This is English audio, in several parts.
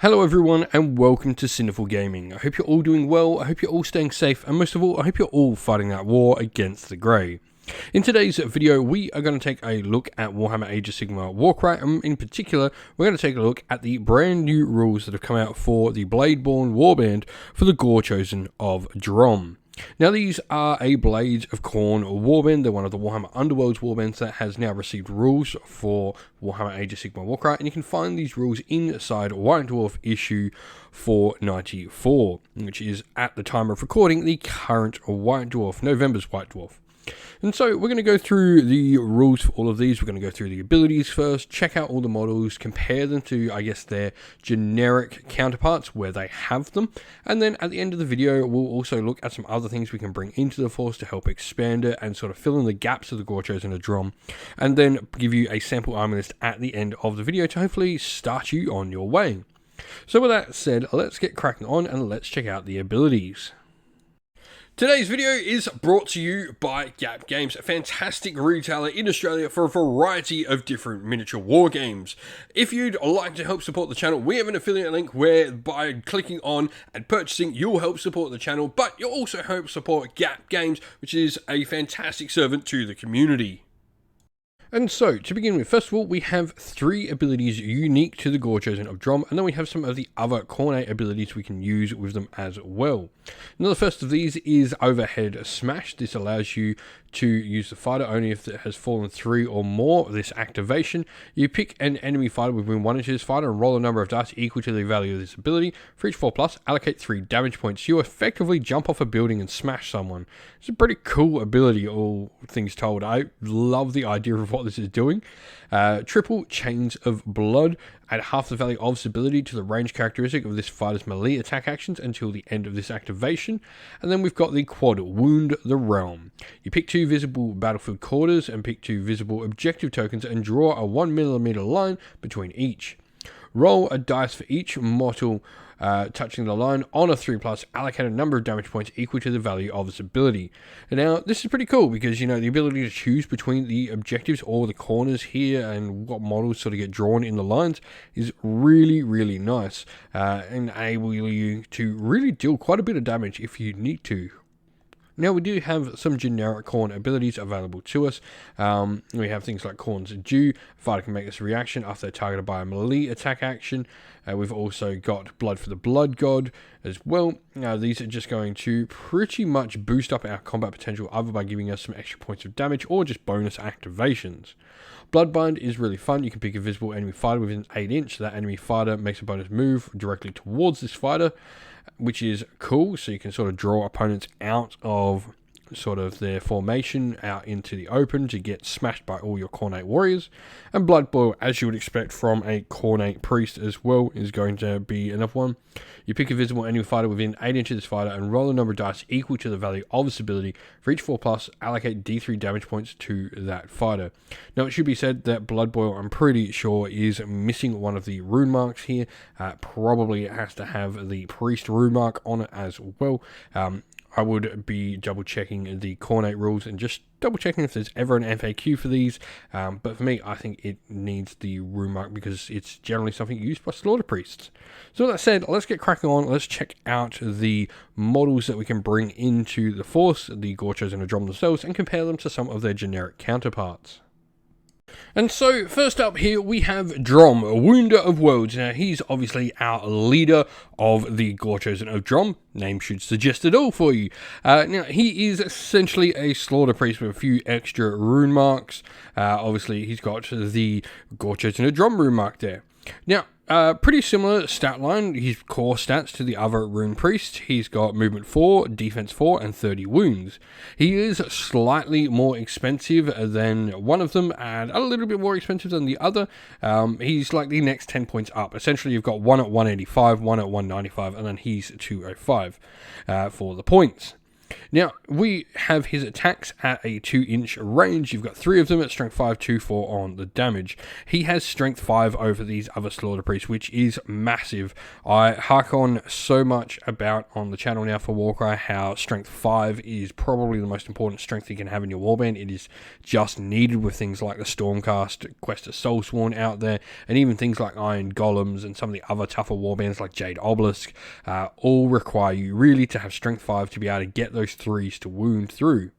Hello everyone and welcome to Sinful Gaming. I hope you're all doing well, I hope you're all staying safe, and most of all, I hope you're all fighting that war against the Grey. In today's video, we are going to take a look at Warhammer Age of Sigmar Warcry, and in particular, we're going to take a look at the brand new rules that have come out for the Bladeborn Warband for the Gorechosen of Dromm. Now these are a Blades of Khorne warband. They're one of the Warhammer Underworlds warbands that has now received rules for Warhammer Age of Sigmar Warcry, and you can find these rules inside White Dwarf issue 494, which is at the time of recording the current White Dwarf, November's White Dwarf. And so we're going to go through the rules for all of these. We're going to go through the abilities first, check out all the models, compare them to, I guess, their generic counterparts where they have them. And then at the end of the video, we'll also look at some other things we can bring into the force to help expand it and sort of fill in the gaps of the Gorechosen of Dromm. And then give you a sample army list at the end of the video to hopefully start you on your way. So with that said, let's get cracking on and let's check out the abilities. Today's video is brought to you by Gap Games, a fantastic retailer in Australia for a variety of different miniature war games. If you'd like to help support the channel, we have an affiliate link where by clicking on and purchasing, you'll help support the channel, but you'll also help support Gap Games, which is a fantastic servant to the community. And so, to begin with, first of all, we have 3 abilities unique to the Gorechosen of Dromm, and then we have some of the other Khorne abilities we can use with them as well. Now, the first of these is Overhead Smash. This allows you to use the fighter only if it has fallen 3 or more of this activation. You pick an enemy fighter within 1 inch of this fighter and roll a number of dice equal to the value of this ability. For each 4+, allocate 3 damage points. You effectively jump off a building and smash someone. It's a pretty cool ability, all things told. I love the idea of what this is doing. Triple Chains of Blood. Add half the value of this ability to the range characteristic of this fighter's melee attack actions until the end of this activation. And then we've got the quad Wound the Realm. You pick 2 visible battlefield quarters and pick 2 visible objective tokens and draw a 1mm line between each. Roll a dice for each mortal touching the line on a 3+, allocate a number of damage points equal to the value of this ability. And now, this is pretty cool because, you know, the ability to choose between the objectives or the corners here and what models sort of get drawn in the lines is really, really nice. Enable you to really deal quite a bit of damage if you need to. Now, we do have some generic Khorne abilities available to us. We have things like Khorne's Dew. Fighter can make this reaction after they're targeted by a melee attack action. We've also got Blood for the Blood God as well. Now, these are just going to pretty much boost up our combat potential, either by giving us some extra points of damage or just bonus activations. Bloodbind is really fun. You can pick a visible enemy fighter within 8 inch. That enemy fighter makes a bonus move directly towards this fighter, which is cool. So you can sort of draw opponents out of sort of their formation out into the open to get smashed by all your Khorne warriors. And Blood Boil, as you would expect from a Khorne priest as well, is going to be another one. You pick a visible enemy fighter within 8 inches of this fighter and roll a number of dice equal to the value of this ability. For each 4+, allocate D3 damage points to that fighter. Now, it should be said that Blood Boil, I'm pretty sure, is missing one of the rune marks here. Probably it has to have the priest rune mark on it as well. I would be double checking the Khorne rules and just double checking if there's ever an FAQ for these. But for me, I think it needs the rune mark because it's generally something used by slaughter priests. So with that said, let's get cracking on. Let's check out the models that we can bring into the force, the Gorechosen of Dromm themselves, and compare them to some of their generic counterparts. And so, first up here, we have Dromm, a Wounder of Worlds. Now, he's obviously our leader of the Gorechosen of Dromm. Name should suggest it all for you. Now, he is essentially a slaughter priest with a few extra rune marks. Obviously, he's got the Gorechosen of Dromm rune mark there. Now, pretty similar stat line, his core stats to the other rune priest. He's got movement 4, defense 4, and 30 wounds. He is slightly more expensive than one of them, and a little bit more expensive than the other. He's like the next 10 points up. Essentially, you've got one at 185, one at 195, and then he's 205 for the points. Now, we have his attacks at a 2-inch range. You've got 3 of them at strength 5, 2, 4 on the damage. He has strength 5 over these other Slaughter Priests, which is massive. I hark on so much about on the channel now for Warcry how strength 5 is probably the most important strength you can have in your warband. It is just needed with things like the Stormcast, Quest of Soulsworn out there, and even things like Iron Golems and some of the other tougher warbands like Jade Obelisk all require you really to have strength 5 to be able to get those 3s to wound through.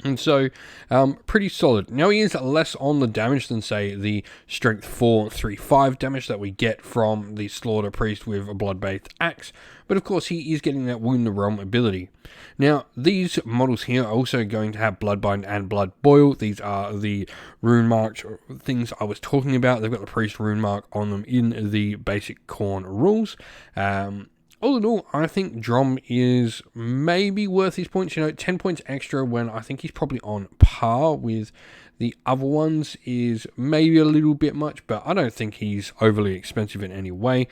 And so, pretty solid. Now, he is less on the damage than, say, the strength 4, 3, 5 damage that we get from the Slaughter Priest with a Blood-Bathed Axe. But, of course, he is getting that Wound the Realm ability. Now, these models here are also going to have Bloodbind and Blood Boil. These are the rune marked things I was talking about. They've got the Priest rune mark on them in the basic Khorne rules. All in all, I think Dromm is maybe worth his points. 10 points extra when I think he's probably on par with the other ones is maybe a little bit much, but I don't think he's overly expensive in any way.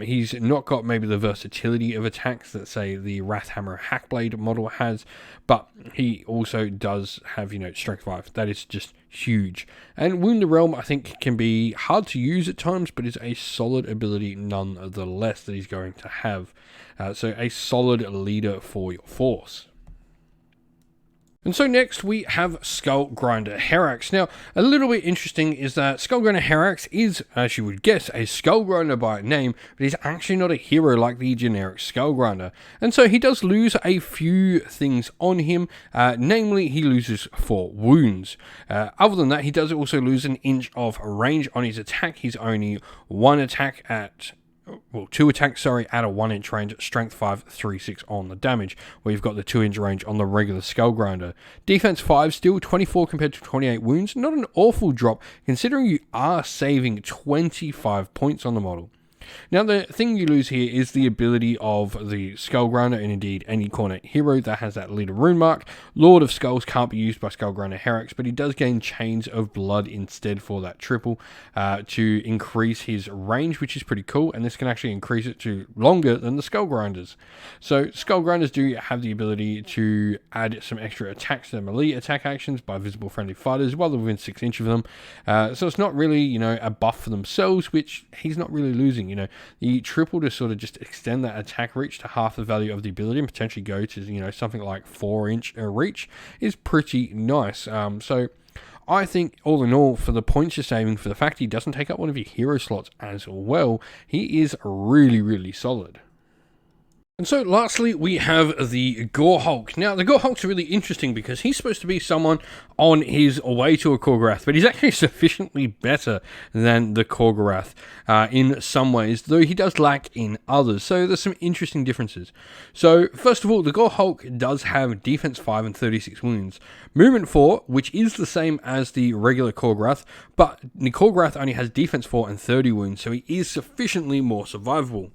He's not got maybe the versatility of attacks that, say, the Wrathhammer Hackblade model has, but he also does have, Strength 5. That is just huge. And Wound the Realm, I think, can be hard to use at times, but is a solid ability nonetheless that he's going to have. So a solid leader for your force. And so next we have Skullgrinder Herax. Now, a little bit interesting is that Skullgrinder Herax is, as you would guess, a Skullgrinder by name, but he's actually not a hero like the generic Skullgrinder. And so he does lose a few things on him, namely he loses 4 wounds. Other than that, he does also lose an inch of range on his attack. He's only 1 attack at... Well, 2 attacks, at a 1-inch range, strength 5, 3, 6 on the damage, where you've got the 2-inch range on the regular Skullgrinder. Defense 5 still, 24 compared to 28 wounds, not an awful drop, considering you are saving 25 points on the model. Now, the thing you lose here is the ability of the Skullgrinder, and indeed any Khorne hero that has that leader rune mark. Lord of Skulls can't be used by Skullgrinder Herax, but he does gain Chains of Blood instead for that triple to increase his range, which is pretty cool, and this can actually increase it to longer than the Skullgrinders. So Skullgrinders do have the ability to add some extra attacks to their melee attack actions by visible friendly fighters while they're within 6 inches of them. So it's not really, a buff for themselves, which he's not really losing. The triple to sort of just extend that attack reach to half the value of the ability and potentially go to, something like 4-inch reach is pretty nice. So I think all in all, for the points you're saving, for the fact he doesn't take up one of your hero slots as well, he is really, really solid. And so lastly, we have the Gore Hulk. Now, the Gore Hulk's really interesting because he's supposed to be someone on his way to a Korgorath, but he's actually sufficiently better than the Korgorath in some ways, though he does lack in others. So there's some interesting differences. So first of all, the Gore Hulk does have defense 5 and 36 wounds. Movement 4, which is the same as the regular Korgorath, but the Korgorath only has defense 4 and 30 wounds, so he is sufficiently more survivable.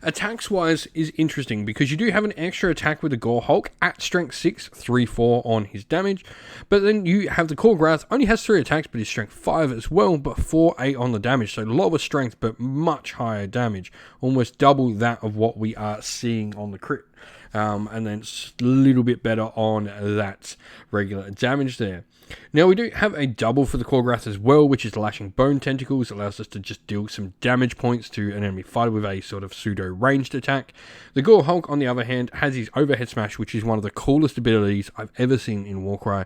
Attacks wise is interesting because you do have an extra attack with the Gore Hulk at strength 6, 3, 4 on his damage, but then you have the Korgorath only has 3 attacks but his strength 5 as well, but 4, 8 on the damage, so lower strength but much higher damage, almost double that of what we are seeing on the crit. And then a little bit better on that regular damage there. Now we do have a double for the Korgorath as well, which is Lashing Bone Tentacles. It allows us to just deal some damage points to an enemy fighter with a sort of pseudo ranged attack. The Gore Hulk, on the other hand, has his Overhead Smash, which is one of the coolest abilities I've ever seen in Warcry.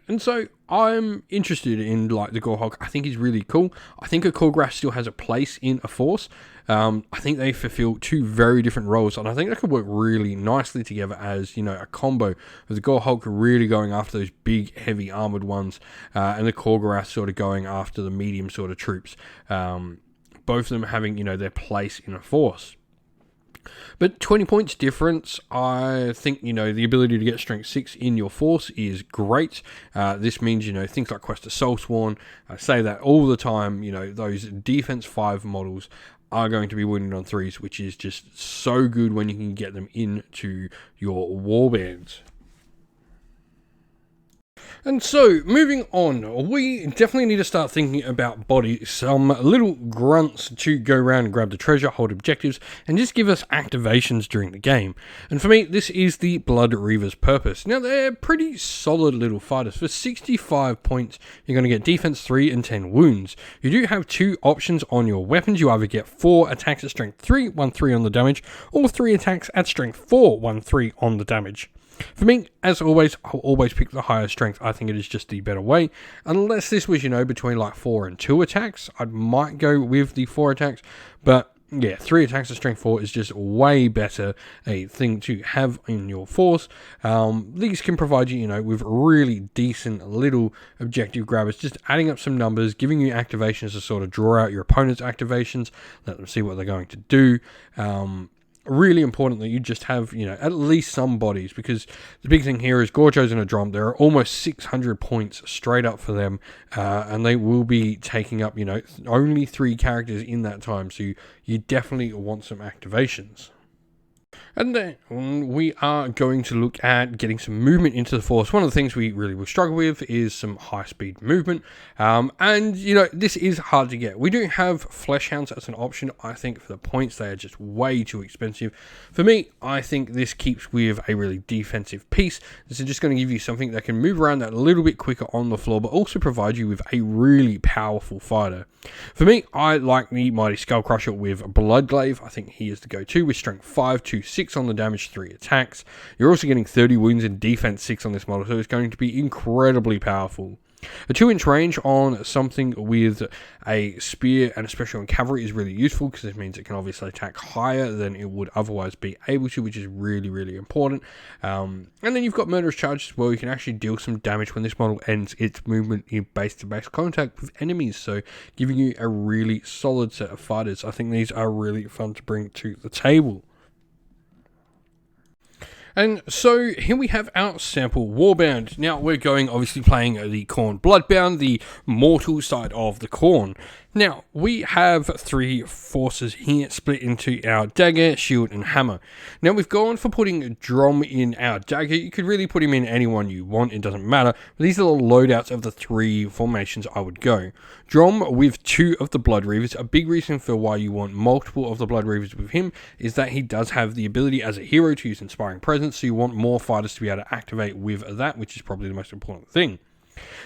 And so I'm interested in the Gore Hulk. I think he's really cool. I think a Korgorath still has a place in a force. I think they fulfill 2 very different roles, and I think that could work really nicely together as, a combo of the Gore Hulk really going after those big, heavy armored ones, and the Korgorath sort of going after the medium sort of troops. Both of them having, their place in a force. But 20 points difference, I think, the ability to get strength 6 in your force is great. This means, things like Quest of Soulsworn, I say that all the time, those defense 5 models are going to be winning on 3s, which is just so good when you can get them into your warbands. And so, moving on, we definitely need to start thinking about body, some little grunts to go around and grab the treasure, hold objectives, and just give us activations during the game. And for me, this is the Blood Reaver's purpose. Now, they're pretty solid little fighters. For 65 points, you're going to get defense 3 and 10 wounds. You do have two options on your weapons. You either get 4 attacks at strength 3, 1-3 on the damage, or 3 attacks at strength 4, 1-3 on the damage. For me, as always, I'll always pick the higher strength. I think it is just the better way. Unless this was, between like 4 and 2 attacks, I might go with the 4 attacks. But yeah, 3 attacks at strength 4 is just way better a thing to have in your force. These can provide you, with really decent little objective grabbers, just adding up some numbers, giving you activations to sort of draw out your opponent's activations, let them see what they're going to do. Really important that you just have, at least some bodies, because the big thing here is Gorechosen of Dromm. There are almost 600 points straight up for them, and they will be taking up, only 3 characters in that time, so you definitely want some activations. And then we are going to look at getting some movement into the force. One of the things we really will struggle with is some high-speed movement. And, this is hard to get. We do have Flesh Hounds as an option. I think for the points, they are just way too expensive. For me, I think this keeps with a really defensive piece. This is just going to give you something that can move around that a little bit quicker on the floor, but also provide you with a really powerful fighter. For me, I like the Mighty Skullcrusher with Bloodglaive. I think he is the go-to with strength 5 to 6 on the damage, 3 attacks. You're also getting 30 wounds and defense 6 on this model, so it's going to be incredibly powerful. A 2-inch range on something with a spear and especially on cavalry is really useful, because it means it can obviously attack higher than it would otherwise be able to, which is really, really important. And then you've got Murderous Charge as well. You can actually deal some damage when this model ends its movement in base-to-base contact with enemies, so giving you a really solid set of fighters. I think these are really fun to bring to the table. And so here we have our sample Warband. Now we're obviously playing the Khorne Bloodbound, the mortal side of the Khorne. Now we have 3 forces here split into our dagger, shield and hammer. Now we've gone for putting Dromm in our dagger. You could really put him in anyone you want, it doesn't matter. But these are the loadouts of the 3 formations I would go. Dromm with 2 of the Blood Reavers. A big reason for why you want multiple of the Blood Reavers with him is that he does have the ability as a hero to use Inspiring Presence, so you want more fighters to be able to activate with that, which is probably the most important thing.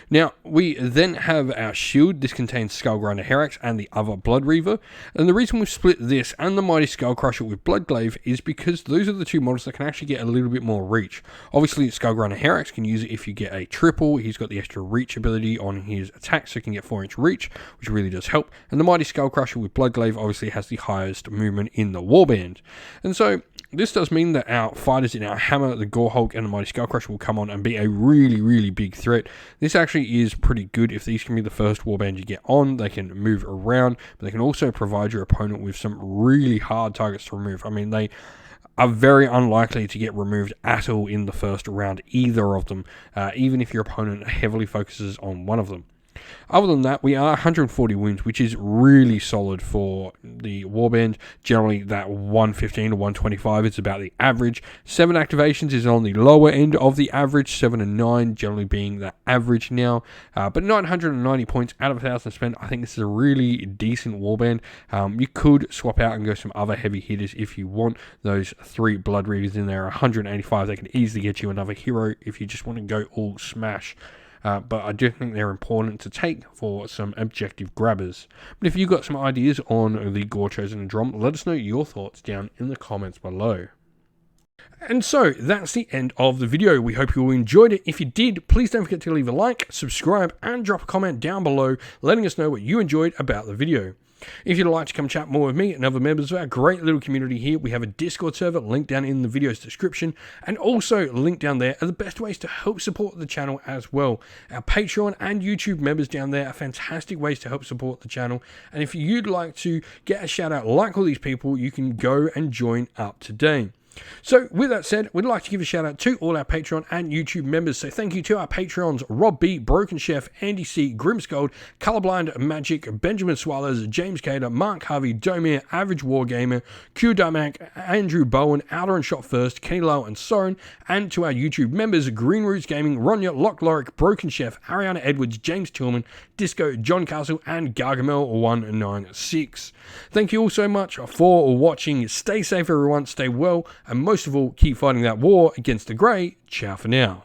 Now, we then have our shield. This contains Skullgrinder Herax and the other Blood Reaver. And the reason we've split this and the Mighty Skullcrusher with Bloodglaive is because those are the 2 models that can actually get a little bit more reach. Obviously, Skullgrinder Herax can use it if you get a triple. He's got the extra reach ability on his attack, so he can get 4-inch reach, which really does help. And the Mighty Skullcrusher with Bloodglaive obviously has the highest movement in the Warband. And so this does mean that our fighters in our hammer, the Gore Hulk and the Mighty Skullcrusher will come on and be a really, really big threat. This actually is pretty good. If these can be the first Warband you get on, they can move around, but they can also provide your opponent with some really hard targets to remove. I mean, they are very unlikely to get removed at all in the first round, either of them, even if your opponent heavily focuses on one of them. Other than that, we are 140 wounds, which is really solid for the Warband. Generally, that 115 to 125 is about the average. 7 activations is on the lower end of the average, 7 and 9 generally being the average now. But 990 points out of 1,000 spent, I think this is a really decent Warband. You could swap out and go some other heavy hitters if you want. Those 3 Blood Reavers in there, 185, they can easily get you another hero if you just want to go all smash. But I do think they're important to take for some objective grabbers. But if you've got some ideas on the Gorechosen of Dromm, let us know your thoughts down in the comments below. And so, that's the end of the video. We hope you all enjoyed it. If you did, please don't forget to leave a like, subscribe, and drop a comment down below, letting us know what you enjoyed about the video. If you'd like to come chat more with me and other members of our great little community here, we have a Discord server linked down in the video's description, and also linked down there are the best ways to help support the channel as well. Our Patreon and YouTube members down there are fantastic ways to help support the channel, and if you'd like to get a shout out like all these people, you can go and join up today. So with that said, we'd like to give a shout out to all our Patreon and YouTube members. So thank you to our Patreons, Rob B, Broken Chef, Andy C, Grimscold, Colorblind Magic, Benjamin Swallows, James Cater, Mark Harvey, Domir, Average Wargamer, Q Damac, Andrew Bowen, Outer and Shot First, Kenny Lowe and Soren, and to our YouTube members, Green Roots Gaming, Ronya, Lock Lorick, Broken Chef, Ariana Edwards, James Tillman, Disco, John Castle, and Gargamel196. Thank you all so much for watching. Stay safe everyone, stay well, and most of all, keep fighting that war against the grey. Ciao for now.